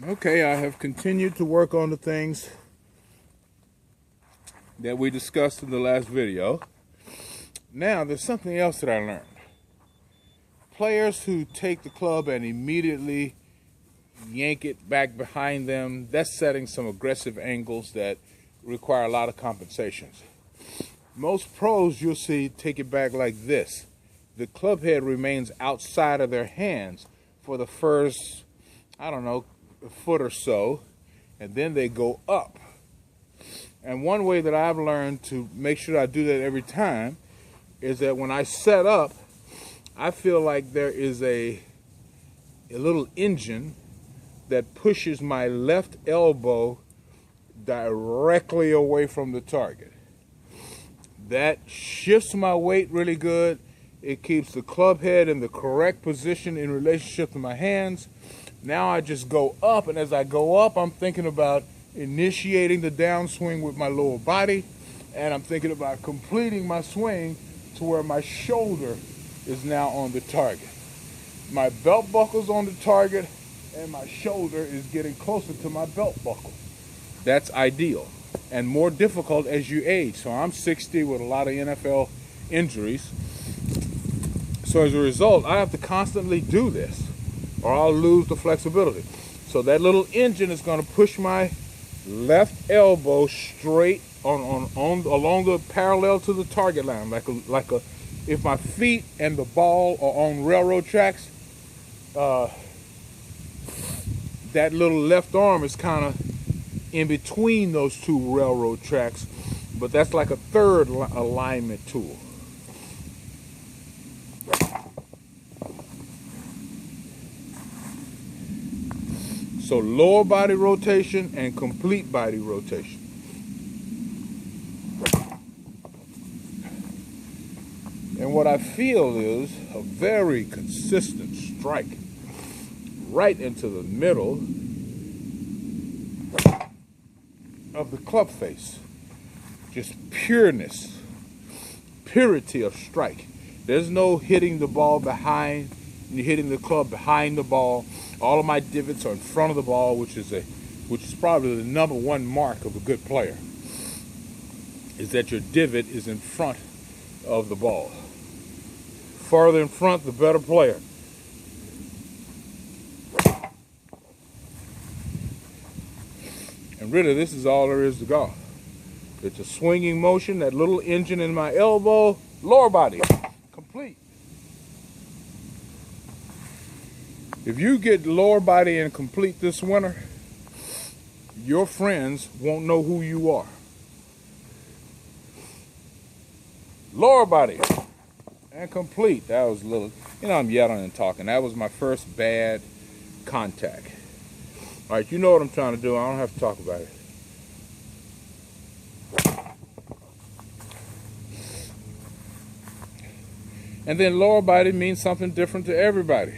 Okay, I have continued to work on the things that we discussed in the last video. Now, there's something else that I learned. Players who take the club and immediately yank it back behind them, that's setting some aggressive angles that require a lot of compensations. Most pros, you'll see, take it back like this. The club head remains outside of their hands for the first, I don't know, a foot or so, and then they go up. And one way that I've learned to make sure I do that every time is that when I set up, I feel like there is a little engine that pushes my left elbow directly away from the target. That shifts my weight really good. It keeps the club head in the correct position in relationship to my hands. Now I just go up, and as I go up, I'm thinking about initiating the downswing with my lower body, and I'm thinking about completing my swing to where my shoulder is now on the target. My belt buckle's on the target, and my shoulder is getting closer to my belt buckle. That's ideal, and more difficult as you age. So I'm 60 with a lot of NFL injuries. So as a result, I have to constantly do this, or I'll lose the flexibility. So that little engine is going to push my left elbow straight along the parallel to the target line, like a if my feet and the ball are on railroad tracks, that little left arm is kind of in between those two railroad tracks, but that's like a third alignment tool. So lower body rotation and complete body rotation. And what I feel is a very consistent strike right into the middle of the club face. Just pureness, purity of strike. There's no hitting the ball behind, hitting the club behind the ball. All of my divots are in front of the ball, which is probably the number one mark of a good player, is that your divot is in front of the ball. Farther in front, the better player. And really, this is all there is to golf. It's a swinging motion, that little engine in my elbow, lower body, complete. If you get lower body and complete this winter, your friends won't know who you are. Lower body and complete. That was a little, I'm yelling and talking. That was my first bad contact. All right, you know what I'm trying to do. I don't have to talk about it. And then lower body means something different to everybody.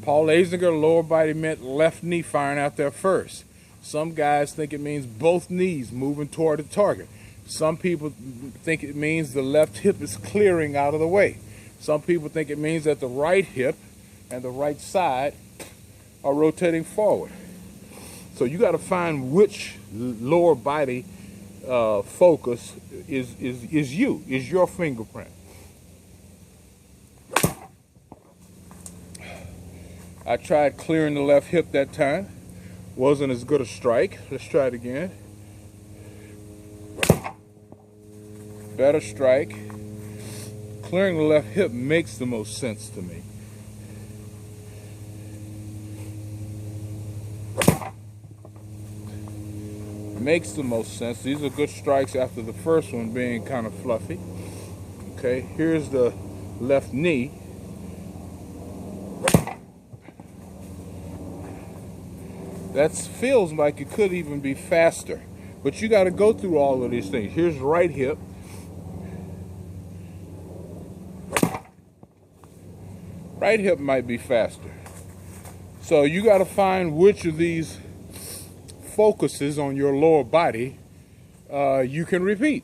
Paul Azinger, lower body meant left knee firing out there first. Some guys think it means both knees moving toward the target. Some people think it means the left hip is clearing out of the way. Some people think it means that the right hip and the right side are rotating forward. So you got to find which lower body focus is your fingerprint. I tried clearing the left hip that time. Wasn't as good a strike. Let's try it again. Better strike. Clearing the left hip makes the most sense to me. Makes the most sense. These are good strikes after the first one being kind of fluffy. Okay, here's the left knee. That feels like it could even be faster, but you got to go through all of these things. Here's right hip. Right hip might be faster. So you got to find which of these focuses on your lower body you can repeat.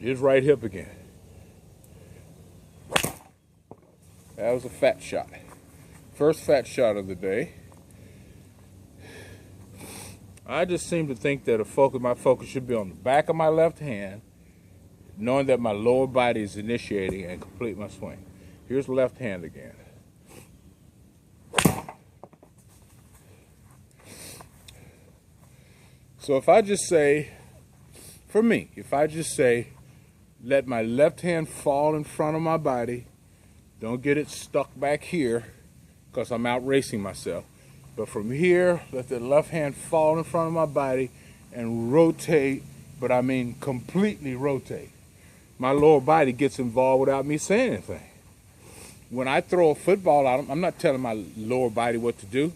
Here's right hip again. That was a fat shot. First fat shot of the day. I just seem to think that my focus should be on the back of my left hand, knowing that my lower body is initiating and complete my swing. Here's the left hand again. So if I just say, for me, if I just say, let my left hand fall in front of my body, don't get it stuck back here because I'm out racing myself. But from here, let the left hand fall in front of my body and rotate, but I mean completely rotate. My lower body gets involved without me saying anything. When I throw a football out, I'm not telling my lower body what to do.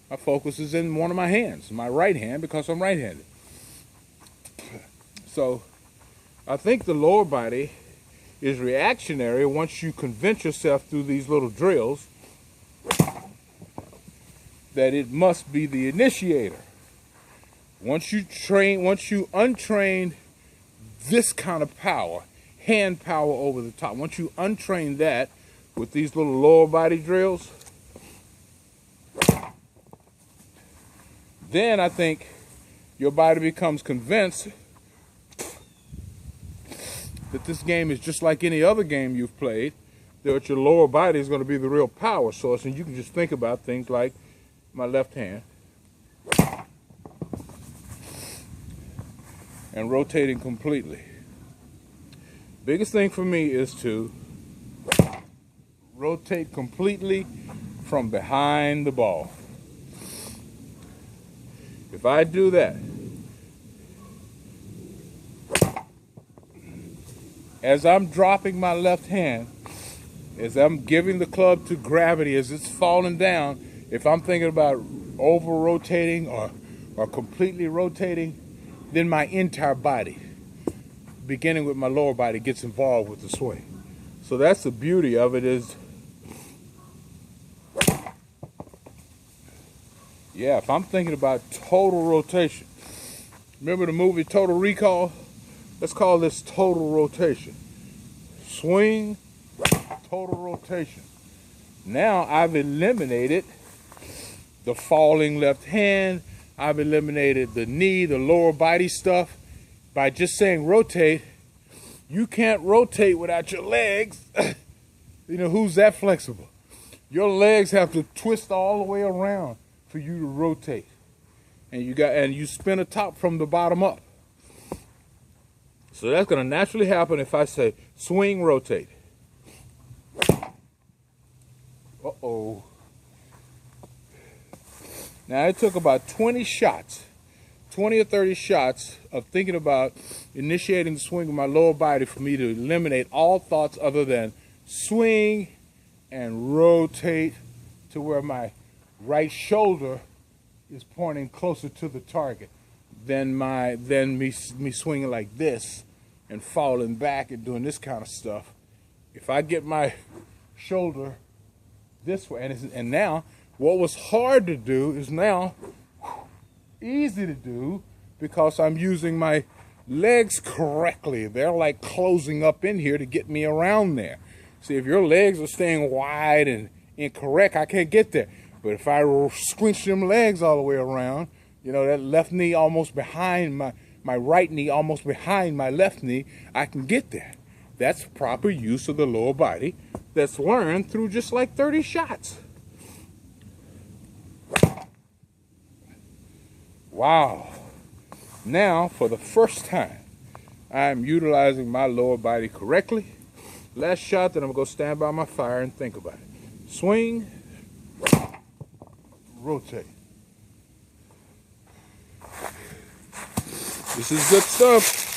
My focus is in one of my hands, my right hand, because I'm right-handed. So I think the lower body is reactionary once you convince yourself through these little drills that it must be the initiator. Once you untrain this kind of power, hand power over the top, once you untrain that with these little lower body drills, then I think your body becomes convinced that this game is just like any other game you've played, that your lower body is going to be the real power source, and you can just think about things like my left hand and rotating completely. Biggest thing for me is to rotate completely from behind the ball. If I do that, as I'm dropping my left hand, as I'm giving the club to gravity, as it's falling down, if I'm thinking about over-rotating or completely rotating, then my entire body, beginning with my lower body, gets involved with the swing. So that's the beauty of it is, yeah, if I'm thinking about total rotation, remember the movie Total Recall? Let's call this total rotation. Swing, total rotation. Now I've eliminated the falling left hand. I've eliminated the knee, the lower body stuff. By just saying rotate, you can't rotate without your legs. You know, who's that flexible? Your legs have to twist all the way around for you to rotate. And you spin a top from the bottom up. So that's going to naturally happen if I say swing, rotate. Uh-oh. Now it took about 20 or 30 shots of thinking about initiating the swing of my lower body for me to eliminate all thoughts other than swing and rotate to where my right shoulder is pointing closer to the target than me swinging like this and falling back and doing this kind of stuff. If I get my shoulder this way, and now what was hard to do is now easy to do because I'm using my legs correctly. They're like closing up in here to get me around there. See, if your legs are staying wide and incorrect, I can't get there. But if I squinch them legs all the way around, you know, that left knee almost behind my right knee, almost behind my left knee, I can get there. That's proper use of the lower body that's learned through just like 30 shots. Wow. Now, for the first time, I'm utilizing my lower body correctly. Last shot, then I'm going to go stand by my fire and think about it. Swing, rotate. This is good stuff.